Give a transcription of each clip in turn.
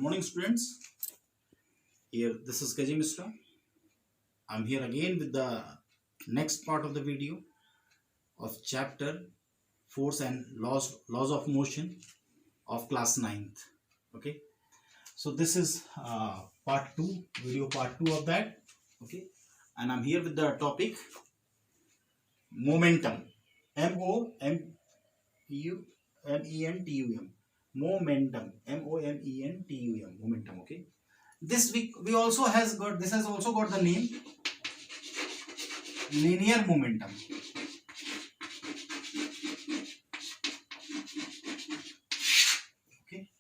morning, students. Here, this is KG Mishra. I'm here again with the next part of the video of chapter Force and Laws of Motion of class 9th. Okay, so this is part 2, video part 2 of that. Okay, and I'm here with the topic momentum. momentum. Momentum. momentum. Momentum. Okay. This we also has got, this has also got the name linear momentum. Okay,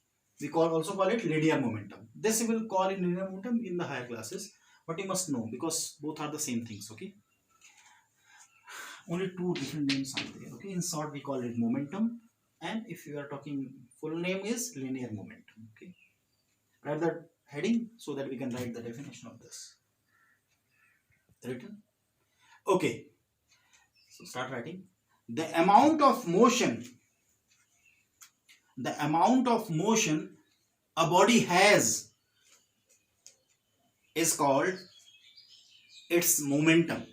we also call it linear momentum. This we will call it linear momentum in the higher classes, but you must know because both are the same things. Okay, only two different names are there. Okay, in short we call it momentum, and if you are talking full name is linear momentum. Okay, write the heading so that we can write the definition of this. Written. Okay, so start writing. The amount of motion a body has is called its momentum.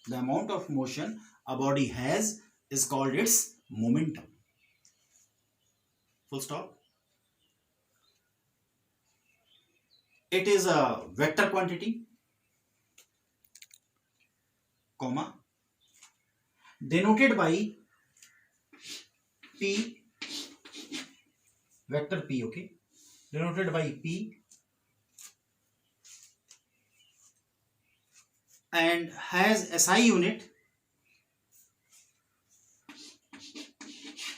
The amount of motion a body has is called its momentum. Full stop. It is a vector quantity, comma, denoted by P, vector P, okay, denoted by P, and has SI unit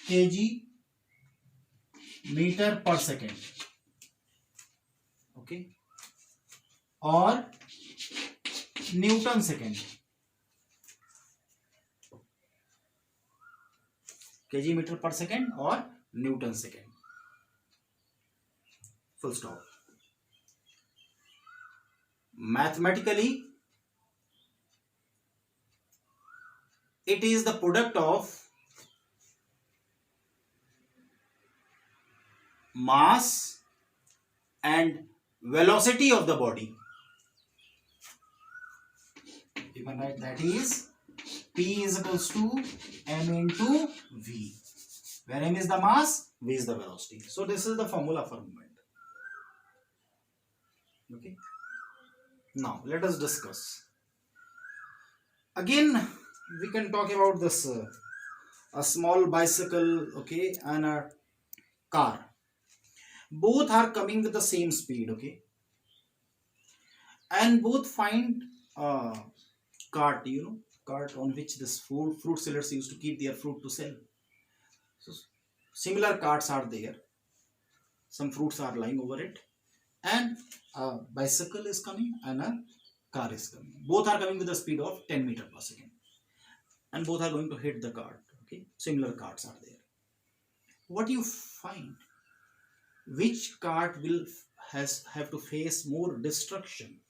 kg meter per second, okay, or Newton second. Kg meter per second or Newton second. Full stop. Mathematically, it is the product of mass and velocity of the body. You can write that is P is equals to m into v, where m is the mass, v is the velocity. So this is the formula for movement. Okay. Now let us discuss. Again, we can talk about this a small bicycle, okay, and a car. Both are coming with the same speed, okay, and both find cart, cart on which this fruit sellers used to keep their fruit to sell. So similar carts are there. Some fruits are lying over it, and a bicycle is coming and a car is coming. Both are coming with a speed of 10 meters per second, and both are going to hit the cart. Okay, similar carts are there. What do you find? Which cart will have to face more destruction?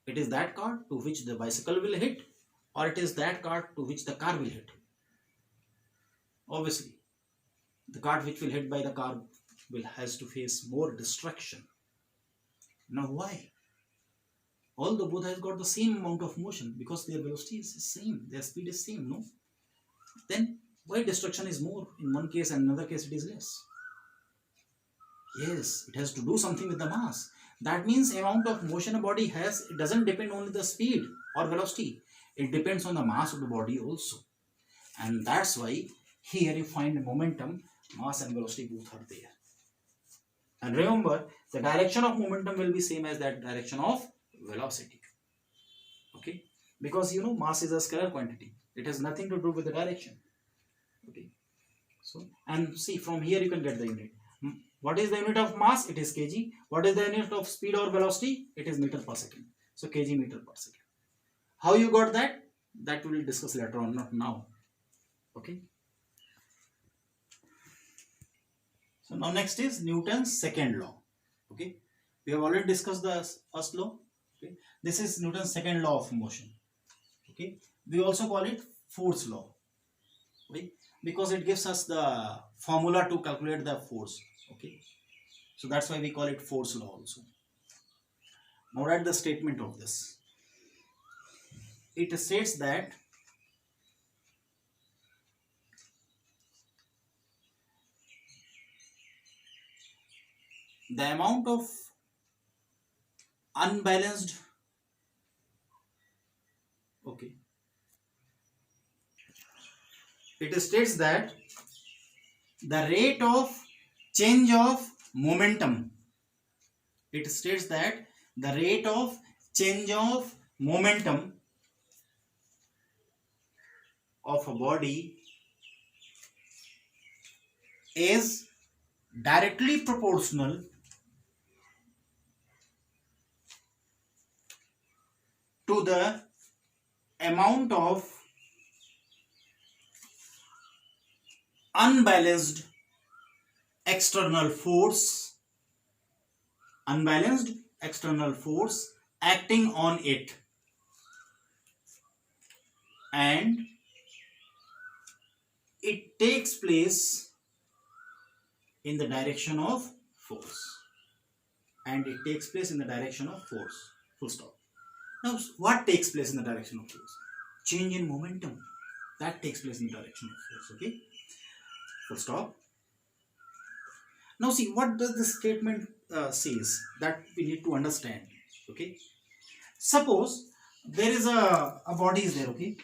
It is that cart to which the bicycle will hit, or it is that cart to which the car will hit? Obviously, the cart which will hit by the car has to face more destruction. Now why? Although both has got the same amount of motion, because their velocity is same, their speed is same, no? Then why destruction is more in one case and another case it is less? Yes, it has to do something with the mass. That means amount of motion a body has, it doesn't depend on the speed or velocity. It depends on the mass of the body also. And that's why here you find momentum, mass and velocity both are there. And remember, the direction of momentum will be same as that direction of velocity. Okay, because mass is a scalar quantity. It has nothing to do with the direction. Okay, so and see, from here you can get the unit. What is the unit of mass? It is kg. What is the unit of speed or velocity? It is meter per second. So kg meter per second. How you got that? That we will discuss later on, not now. Okay. So now next is Newton's second law. Okay. We have already discussed the first law. Okay. This is Newton's second law of motion. Okay. We also call it force law. Okay. Because it gives us the formula to calculate the force. Okay, so that's why we call it force law also. Now write the statement of this. It states that the amount of unbalanced, okay, it states that the rate of change of momentum, it states that the rate of change of momentum of a body is directly proportional to the amount of unbalanced external force, unbalanced external force acting on it, and it takes place in the direction of force, and it takes place in the direction of force, full stop. Now what takes place in the direction of force? Change in momentum, that takes place in the direction of force. Okay, full stop. Now see, what does this statement says, that we need to understand. Okay, suppose there is a body is there, okay,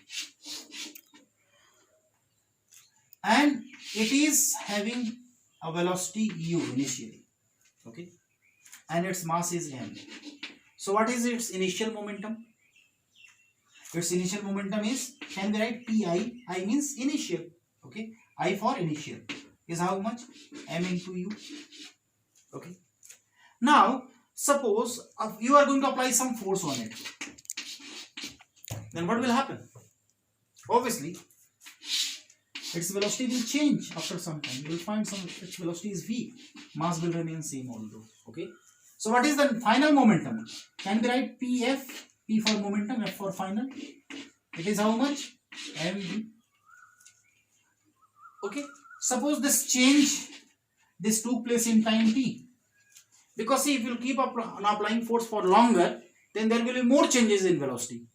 and it is having a velocity u initially, okay, and its mass is m. So what is its initial momentum? Its initial momentum is, can we write pi? I means initial, okay, I for initial is how much? M into u. Okay, now suppose you are going to apply some force on it, then what will happen? Obviously its velocity will change after some time. You will find some its velocity is v, mass will remain same although. Okay, so what is the final momentum? Can we write pf? P for momentum, f for final. It is how much? mv. Okay, suppose this change, this took place in time t, because see, if you keep on applying force for longer, then there will be more changes in velocity.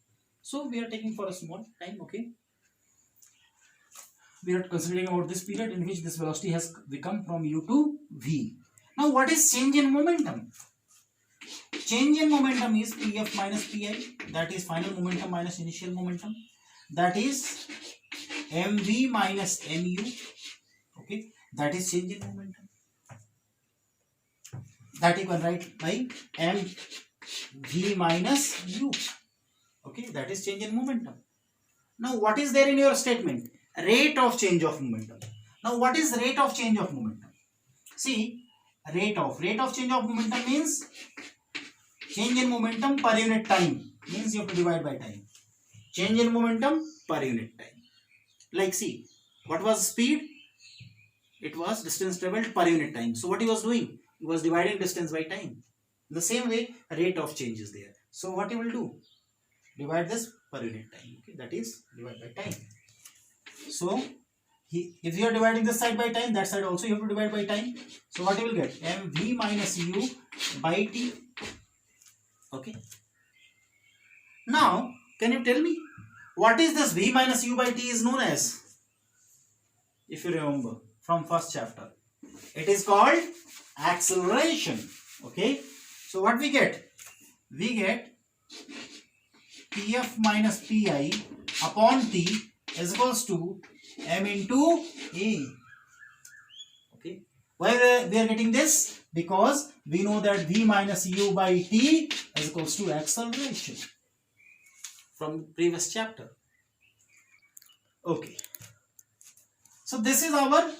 So we are taking for a small time. Okay, we are considering about this period in which this velocity has become from u to v. Now what is change in momentum? Change in momentum is pf minus pi, that is final momentum minus initial momentum, that is mv minus mu. Okay, that is change in momentum, that you can write by mv minus u. Okay, that is change in momentum. Now what is there in your statement? Rate of change of momentum. Now what is rate of change of momentum? See, rate of change of momentum means change in momentum per unit time, means you have to divide by time. Change in momentum per unit time. Like see, what was speed? It was distance traveled per unit time. So what he was doing? He was dividing distance by time. In the same way, rate of change is there. So what he will do? Divide this per unit time. Okay, that is divide by time. So if you are dividing this side by time, that side also you have to divide by time. So what you will get? mv minus u by t. Okay. Now, can you tell me what is this v minus u by t is known as? If you remember from first chapter, it is called acceleration. Okay. So what we get? We get pf minus pi upon t is equals to m into a. Okay. Why we are getting this? Because we know that v minus u by t is equals to acceleration from previous chapter. Okay. So this is our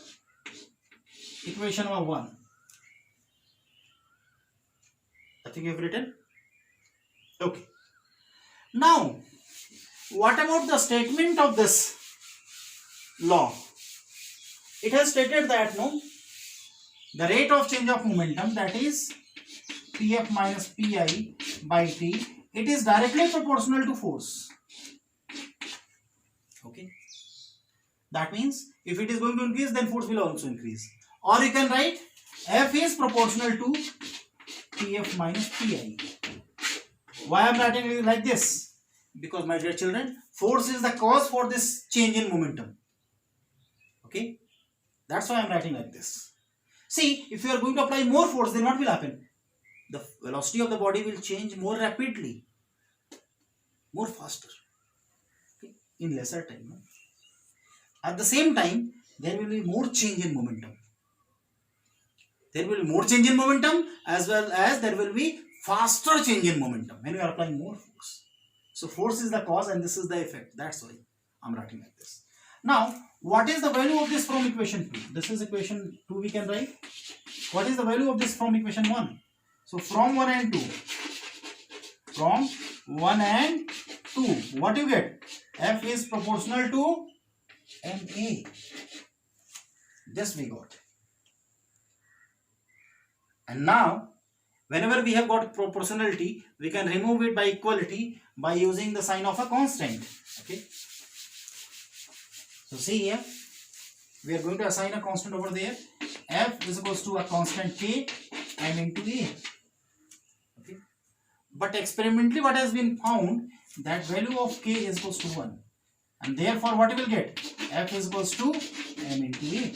equation number 1. I think you have written. Okay. Now, what about the statement of this law? It has stated that no, the rate of change of momentum, that is pf minus pi by t, it is directly proportional to force. Okay. That means if it is going to increase, then force will also increase. Or you can write F is proportional to Pf minus Pi. Why I am writing it like this? Because my dear children, force is the cause for this change in momentum. Okay, that's why I am writing like this. See, if you are going to apply more force, then what will happen? The velocity of the body will change more rapidly, more faster, okay, in lesser time. No? At the same time, there will be more change in momentum. There will be more change in momentum as well as there will be faster change in momentum when we are applying more force. So force is the cause and this is the effect. That's why I'm writing like this. Now, what is the value of this from equation 2? This is equation 2 we can write. What is the value of this from equation 1? So from 1 and 2. From 1 and 2. What you get? F is proportional to MA. This we got. And now, whenever we have got proportionality, we can remove it by equality by using the sign of a constant. Okay. So see here, we are going to assign a constant over there. F is equals to a constant K M into A. Okay. But experimentally what has been found, that value of K is equals to 1. And therefore what we will get? F is equals to M into A.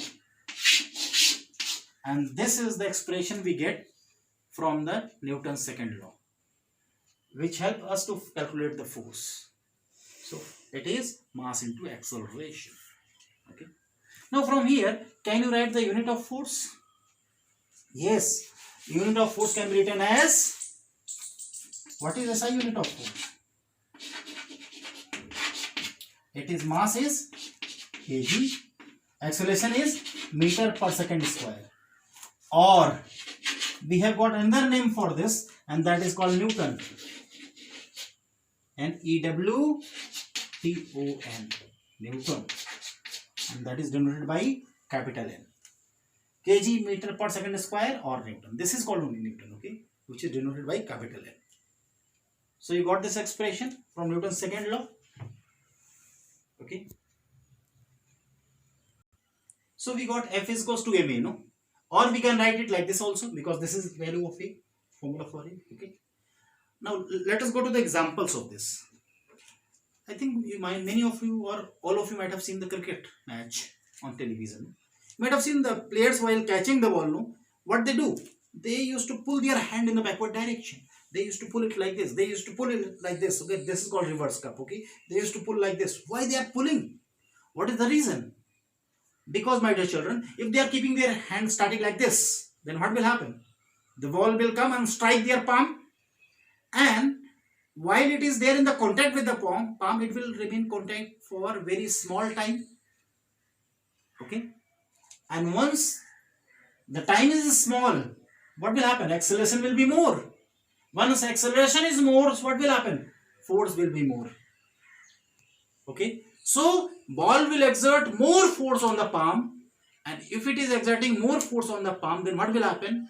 And this is the expression we get from the Newton's second law, which help us to calculate the force. So it is mass into acceleration. Okay. Now from here, can you write the unit of force? Yes, unit of force can be written as, what is SI unit of force? It is mass is kg, acceleration is meter per second square. Or we have got another name for this, and that is called Newton. Newton. Newton. And that is denoted by capital N. Kg meter per second square or Newton. This is called only Newton, okay, which is denoted by capital N. So you got this expression from Newton's second law. Okay. So we got F is equals to ma, no? Or we can write it like this also, because this is value of A, formula for A. Okay. Now let us go to the examples of this. I think many of you or all of you might have seen the cricket match on television. You might have seen the players while catching the ball, no? What they do? They used to pull their hand in the backward direction. They used to pull it like this. They used to pull it like this. Okay, this is called reverse cup. Okay, they used to pull like this. Why they are pulling? What is the reason? Because, my dear children, if they are keeping their hand static like this, then what will happen? The ball will come and strike their palm, and while it is there in the contact with the palm, it will remain contact for very small time. Okay, and once the time is small, what will happen? Acceleration will be more. Once acceleration is more, what will happen? Force will be more. Okay, so ball will exert more force on the palm, and if it is exerting more force on the palm, then what will happen?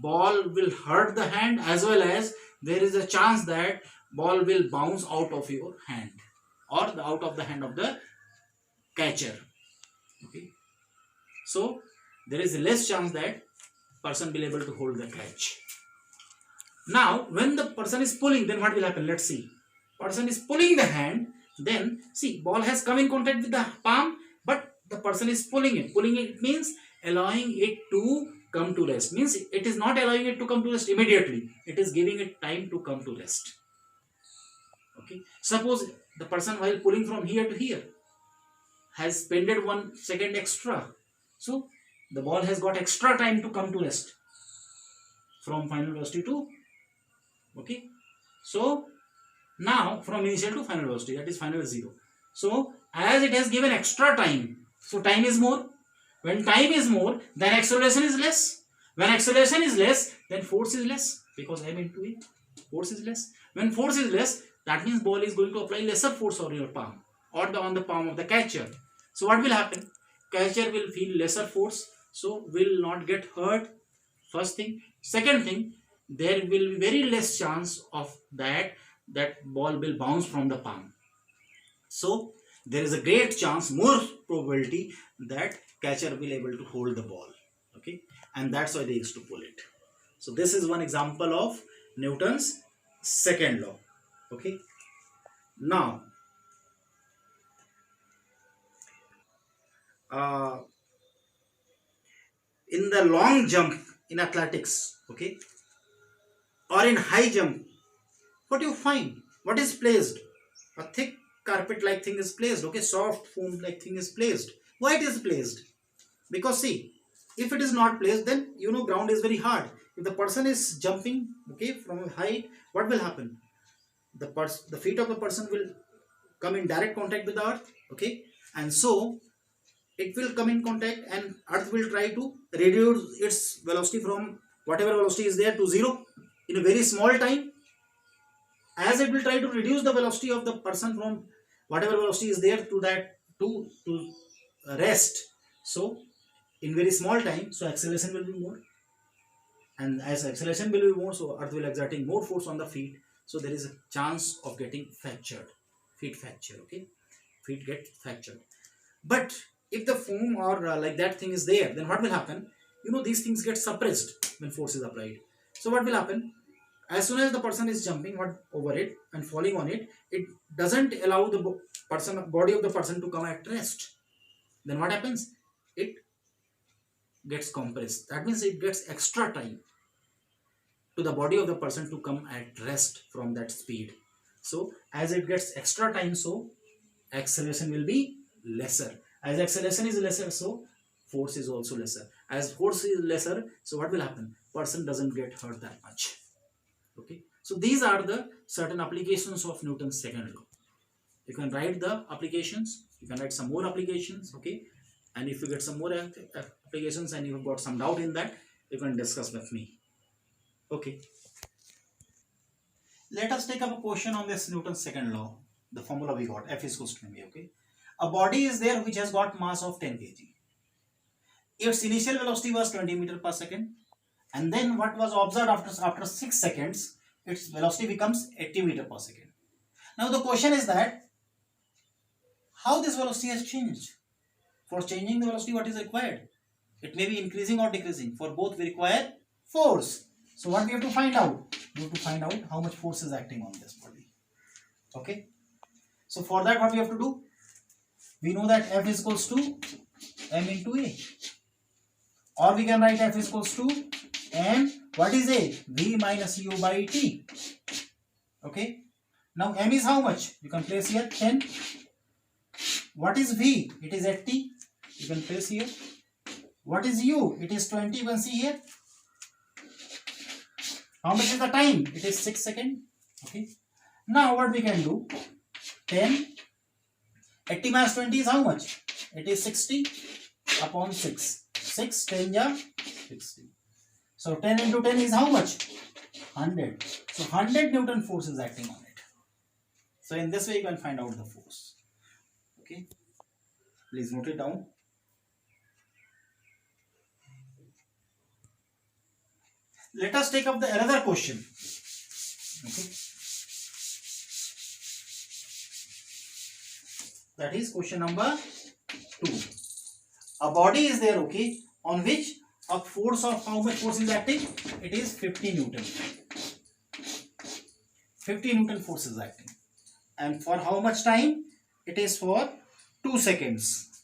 Ball will hurt the hand, as well as there is a chance that ball will bounce out of your hand or out of the hand of the catcher. Okay, so there is less chance that person will be able to hold the catch. Now when the person is pulling, then what will happen? Let's see. Person is pulling the hand, then see, ball has come in contact with the palm, but the person is pulling it. Pulling it means allowing it to come to rest. Means it is not allowing it to come to rest immediately. It is giving it time to come to rest. Okay. Suppose the person while pulling from here to here has spent 1 second extra. So the ball has got extra time to come to rest from final velocity to, okay. So now from initial to final velocity, that is final 0. So as it has given extra time, so time is more. When time is more, then acceleration is less. When acceleration is less, then force is less, because M into A, force is less. When force is less, that means ball is going to apply lesser force on your palm or on the palm of the catcher. So what will happen? Catcher will feel lesser force, so will not get hurt. First thing. Second thing, there will be very less chance of that ball will bounce from the palm. So there is a great chance, more probability that catcher will able to hold the ball. Okay. Okay, and that's why they used to pull it. So this is one example of Newton's second law. Okay, now uh, in the long jump in athletics, okay, or in high jump, what do you find? What is placed? A thick carpet like thing is placed. Okay, soft foam like thing is placed. Why it is placed? Because see, if it is not placed, then you know ground is very hard. If the person is jumping, okay, from a height, what will happen? The feet of the person will come in direct contact with the earth, okay, and so it will come in contact, and earth will try to reduce its velocity from whatever velocity is there to zero in a very small time. As it will try to reduce the velocity of the person from whatever velocity is there to that to rest, so in very small time, so acceleration will be more, and as acceleration will be more, so earth will exerting more force on the feet, so there is a chance of getting fractured, feet fracture. Okay, feet get fractured. But if the foam or like that thing is there, then what will happen? You know, these things get suppressed when force is applied. So what will happen? As soon as the person is jumping over it and falling on it, it doesn't allow the body of the person to come at rest. Then what happens? It gets compressed. That means it gets extra time to the body of the person to come at rest from that speed. So as it gets extra time, so acceleration will be lesser. As acceleration is lesser, so force is also lesser. As force is lesser, so what will happen? Person doesn't get hurt that much. Okay, so these are the certain applications of Newton's second law. You can write the applications, you can write some more applications. Okay, and if you get some more applications and you've got some doubt in that, you can discuss with me. Okay, let us take up a question on this Newton's second law. The formula we got, F is equals to mv. Okay, a body is there which has got mass of 10 kg. Its initial velocity was 20 meter per second, and then what was observed after 6 seconds, its velocity becomes 80 meter per second. Now the question is that how this velocity has changed. For changing the velocity, what is required? It may be increasing or decreasing. For both we require force. So what we have to find out? We have to find out how much force is acting on this body. Okay. So for that, what we have to do? We know that F is equals to m into A. Or we can write F is equals to m, what is A? V minus U by T. Okay. Now m is how much? You can place here 10. What is V? It is 80. You can place here. What is U? It is 20. You can see here. How much is the time? It is 6 seconds. Okay. Now what we can do? 10. 80 minus 20 is how much? It is 60 upon 6. 6, 10 ja 60. So 10 into 10 is how much? 100. So 100 Newton force is acting on it. So in this way you can find out the force. Okay. Please note it down. Let us take up the another question. Okay. That is question number 2. A body is there, okay, on which a force of how much force is acting? It is 50 Newton. 50 Newton force is acting. And for how much time? It is for 2 seconds.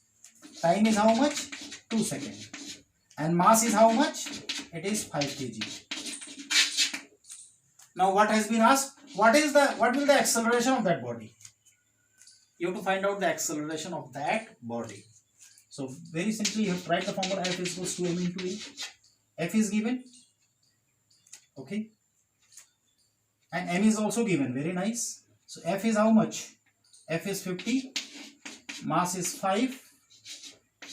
Time is how much? 2 seconds. And mass is how much? It is 5 kg. Now what has been asked? What will the acceleration of that body? You have to find out the acceleration of that body. So very simply you have to write the formula F is equals to m into A. F is given. Okay. And m is also given. Very nice. So F is how much? F is 50. Mass is 5.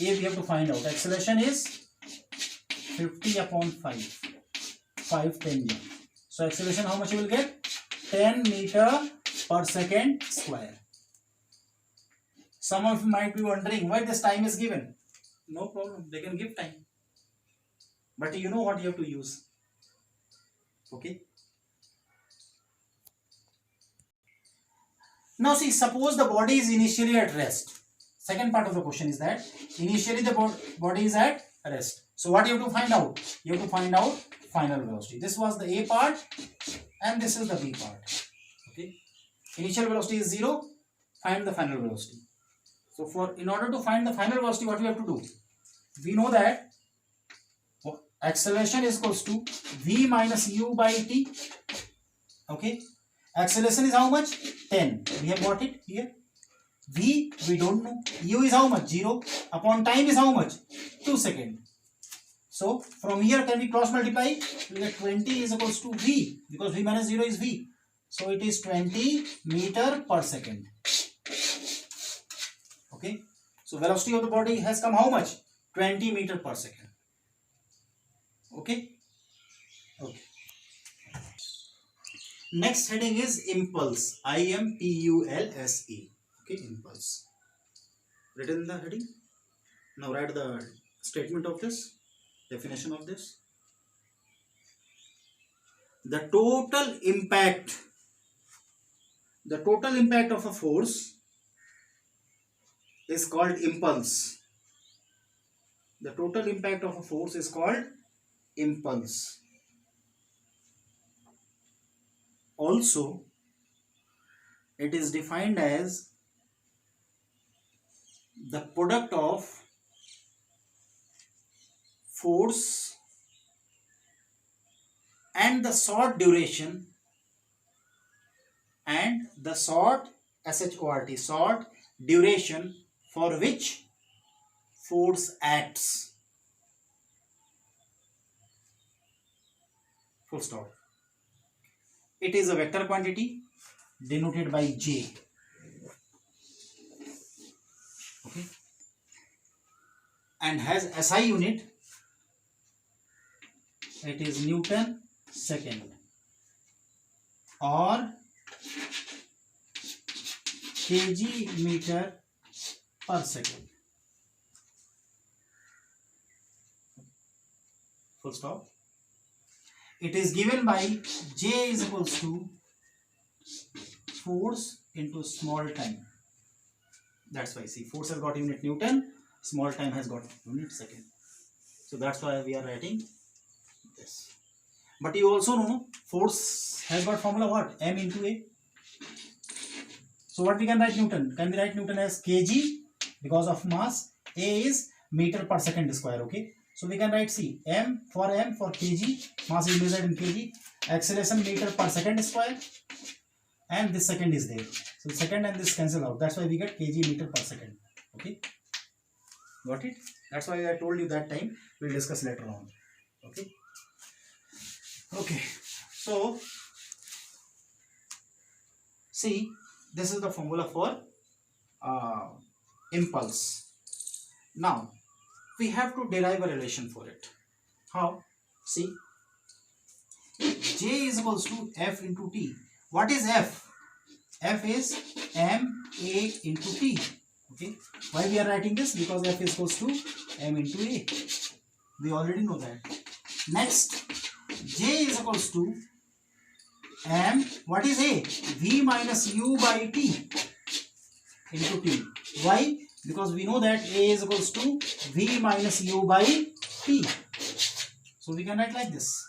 A we have to find out. Acceleration is 50 upon 5. 5 10 G. So acceleration how much you will get? 10 meter per second square. Some of you might be wondering why this time is given. No problem. They can give time. But you know what you have to use. Okay. Now see, suppose the body is initially at rest. Second part of the question is that initially the body is at rest. So what you have to find out? You have to find out final velocity. This was the A part and this is the B part. Okay. Initial velocity is 0. Find the final velocity. So in order to find the final velocity, what we have to do? We know that acceleration is equals to v minus u by t. Okay. Acceleration is how much? 10. We have got it here. V we don't know. U is how much? 0. Upon time is how much? 2 seconds. So from here can we cross multiply? We get 20 is equals to v, because v minus 0 is v. So it is 20 meter per second. Okay. So velocity of the body has come how much? 20 meter per second. Okay. Okay. Next heading is impulse. I-M-P-U-L-S-E. Okay, impulse. Written in the heading. Now write the statement of this, definition of this. The total impact of a force is called impulse. The total impact of a force is called impulse. Also, it is defined as the product of force and the short duration short duration for which force acts. Full stop. It is a vector quantity denoted by J. Okay. And has SI unit. It is Newton second or kg meter per second. Full stop. It is given by J is equals to force into small time. That's why, see, force has got unit Newton, small time has got unit second. So that's why we are writing this. But you also know force has got formula what? M into A. So what we can write Newton? Can we write Newton as kg because of mass? A is meter per second square. Okay. So we can write C, M for kg, mass is measured in kg, acceleration meter per second square, and this second is there. So second and this cancel out. That's why we get kg meter per second. Okay. Got it? That's why I told you that time. We'll discuss later on. Okay. Okay. So, see, this is the formula for impulse. Now, we have to derive a relation for it. How? See, J is equals to F into T. What is F? F is MA into T. Okay. Why we are writing this? Because F is equals to M into A. We already know that. Next, J is equals to M. What is A? V minus U by T into T. Why? Because we know that A is equals to V minus U by T. So we can write like this.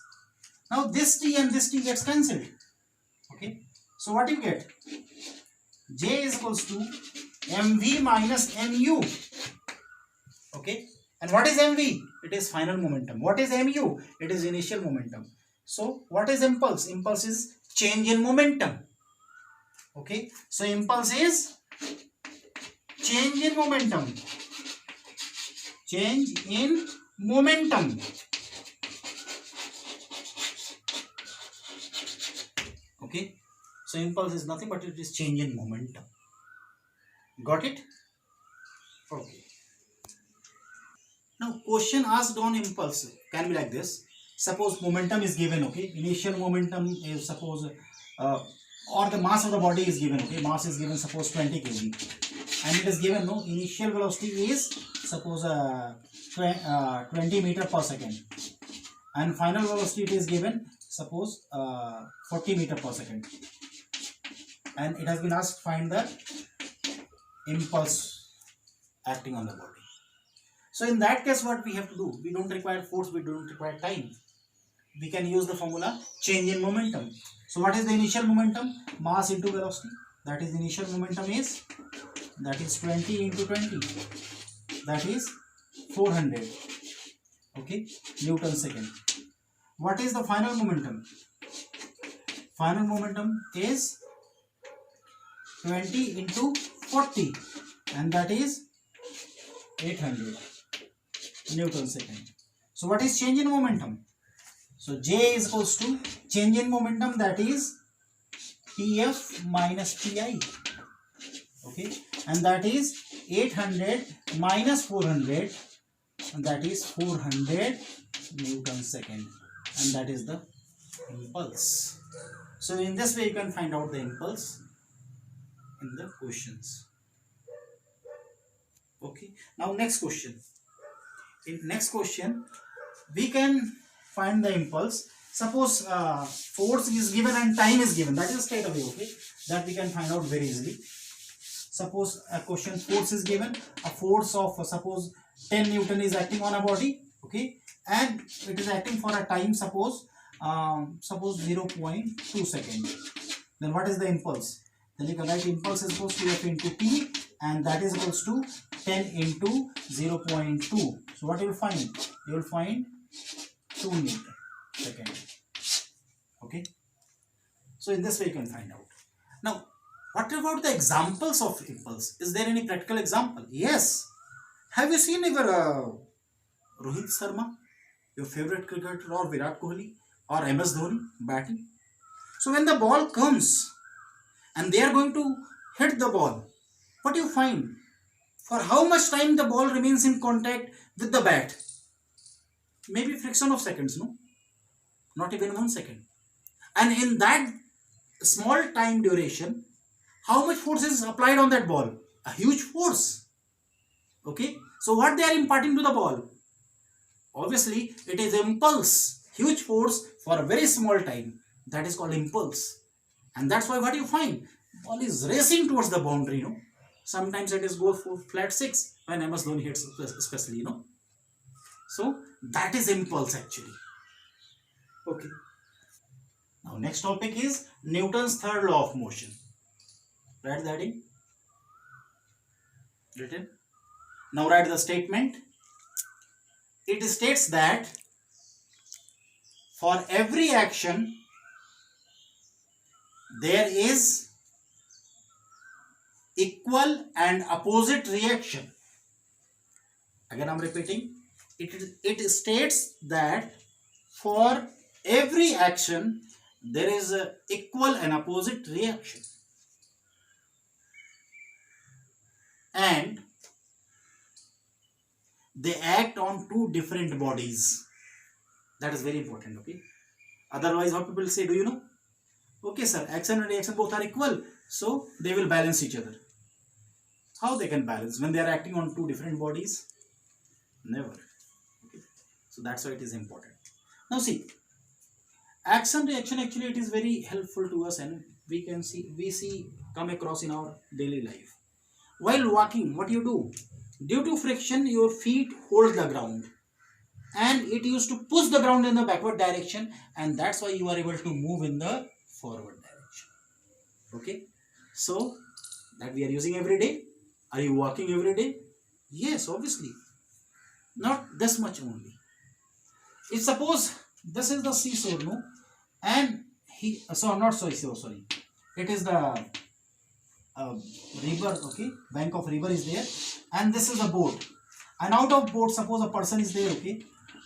Now this T and this T gets cancelled. Okay. So what you get? J is equals to mv minus mu. Okay. And what is mv? It is final momentum. What is mu? It is initial momentum. So what is impulse? Impulse is change in momentum. Okay. So impulse is change in momentum. Change in momentum. Okay. So impulse is nothing but it is change in momentum. Got it? Okay. Now question asked on impulse can be like this. Suppose momentum is given, okay. Initial momentum is suppose or the mass of the body is given, okay. Mass is given suppose 20 kg. And it is given, no, initial velocity is suppose 20 meter per second. And final velocity it is given suppose 40 meter per second. And it has been asked find the impulse acting on the body. So in that case, what we have to do, we don't require force, we don't require time, we can use the formula change in momentum. So what is the initial momentum? Mass into velocity. That is, initial momentum is, that is 20 into 20, that is 400, okay, Newton second. What is the final momentum? Final momentum is 20 into 40, and that is 800 Newton second. So what is change in momentum? So J is equals to change in momentum, that is Pf minus Pi, okay, and that is 800 minus 400, and that is 400 Newton second, and that is the impulse. So in this way you can find out the impulse in the questions. Okay, now next question. In next question we can find the impulse. Suppose force is given and time is given, that is straight away, okay, that we can find out very easily. Suppose a question, force is given, a force of suppose 10 Newton is acting on a body, okay, and it is acting for a time, suppose 0.2 second. Then what is the impulse? Then you can write impulse is equals to F into T, and that is equals to 10 into 0.2. So what you will find? You will find 2 Newton second. Okay. So in this way you can find out. Now, what about the examples of impulse? Is there any practical example? Yes. Have you seen ever Rohit Sharma, your favorite cricketer, or Virat Kohli, or MS Dhoni batting? So when the ball comes and they are going to hit the ball, what do you find? For how much time the ball remains in contact with the bat? Maybe fraction of seconds, no? Not even 1 second. And in that small time duration, how much force is applied on that ball? A huge force. Okay. So what they are imparting to the ball? Obviously, it is impulse. Huge force for a very small time. That is called impulse. And that's why what you find? Ball is racing towards the boundary, you know. Sometimes it is go for flat 6 when MS Dhoni hits, especially, you know. So that is impulse actually. Okay. Now next topic is Newton's third law of motion. Write that in. Written. Now write the statement. It states that for every action there is equal and opposite reaction. Again I am repeating. It states that for every action there is an equal and opposite reaction, and they act on two different bodies. That is very important, okay? Otherwise how people say, do you know? Okay sir, action and reaction both are equal, so they will balance each other. How they can balance when they are acting on two different bodies? Never. Okay. So that's why it is important. Now see, action reaction actually it is very helpful to us, and we see come across in our daily life. While walking, what you do? Due to friction, your feet hold the ground, and it used to push the ground in the backward direction, and that's why you are able to move in the forward direction. Okay, so that we are using every day. Are you walking every day? Yes, obviously. Not this much only. If suppose this is the seesaw, no, and not seesaw, sorry, it is the river, okay, bank of river is there, and this is a boat, and out of boat suppose a person is there, okay,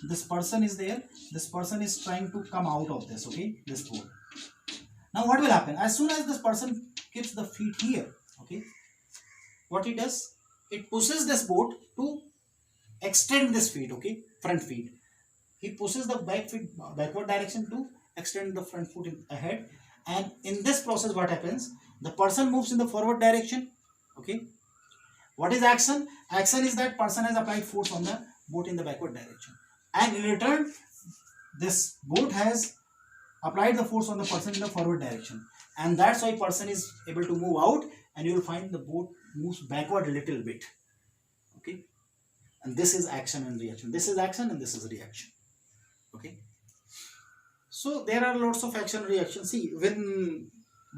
this person is there, this person is trying to come out of this, okay, this boat. Now what will happen? As soon as this person keeps the feet here, okay, what it does, it pushes this boat to extend this feet, okay, front feet. He pushes the back feet backward direction to extend the front foot ahead, and in this process what happens? The person moves in the forward direction, okay. What is action? Action is that person has applied force on the boat in the backward direction, and in return this boat has applied the force on the person in the forward direction, and that's why person is able to move out, and you will find the boat moves backward a little bit, okay. And this is action and reaction. This is action and this is reaction. Okay. So there are lots of action reaction. See, when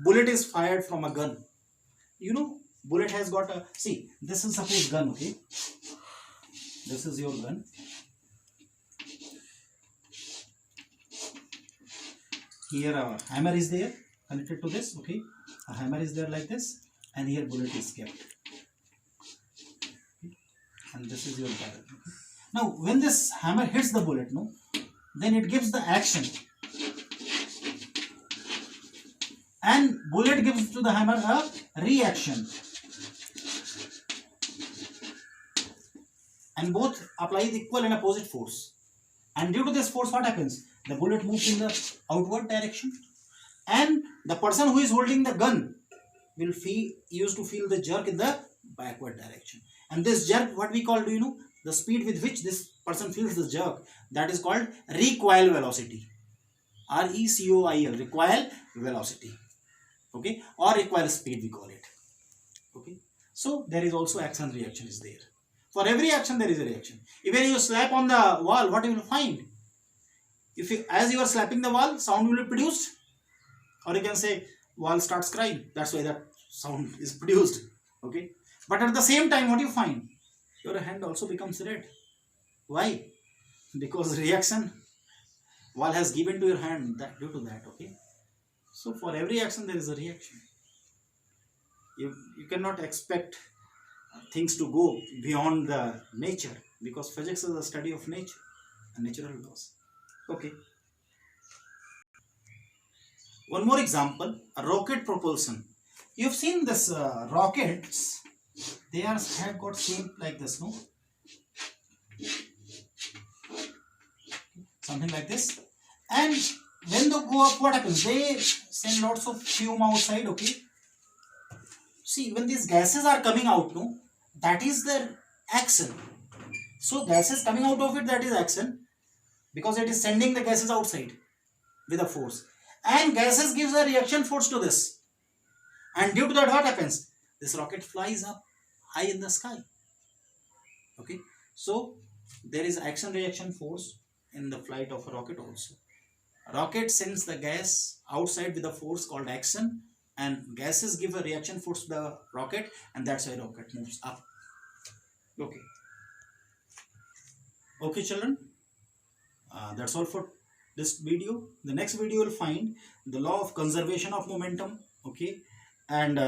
bullet is fired from a gun, you know, bullet has got a, see, this is suppose gun, okay. This is your gun. Here a hammer is there connected to this, okay. A hammer is there like this, and here bullet is kept. Okay. And this is your barrel. Okay. Now, when this hammer hits the bullet, no, then it gives the action. And bullet gives to the hammer a reaction. And both apply the equal and opposite force. And due to this force, what happens? The bullet moves in the outward direction. And the person who is holding the gun will used to feel the jerk in the backward direction. And this jerk, what we call, do you know? The speed with which this person feels the jerk, that is called recoil velocity. R-E-C-O-I-L, recoil velocity. Okay, or recoil speed we call it. Okay, so there is also action reaction is there. For every action there is a reaction. Even you slap on the wall, what you will find? If you, as you are slapping the wall, sound will be produced, or you can say wall starts crying. That's why that sound is produced. Okay, but at the same time, what you find? Your hand also becomes red. Why? Because reaction wall has given to your hand that due to that. Okay. So for every action there is a reaction. You cannot expect things to go beyond the nature, because physics is a study of nature and natural laws. Okay. One more example, a rocket propulsion. You've seen this rockets, they have got shape like this, no? Something like this. And when they go up, what happens? They send lots of fume outside, okay? See, when these gases are coming out, no, that is their action. So gases coming out of it, that is action, because it is sending the gases outside with a force. And gases gives a reaction force to this. And due to that, what happens? This rocket flies up high in the sky. Okay? So there is action reaction force in the flight of a rocket also. Rocket sends the gas outside with a force called action, and gases give a reaction force to the rocket, and that's why rocket moves up. Okay. Okay, children. That's all for this video. The next video will find the law of conservation of momentum. Okay, and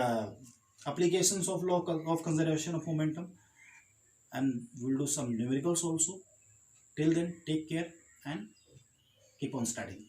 applications of law of conservation of momentum, and we'll do some numericals also. Till then, take care and keep on studying.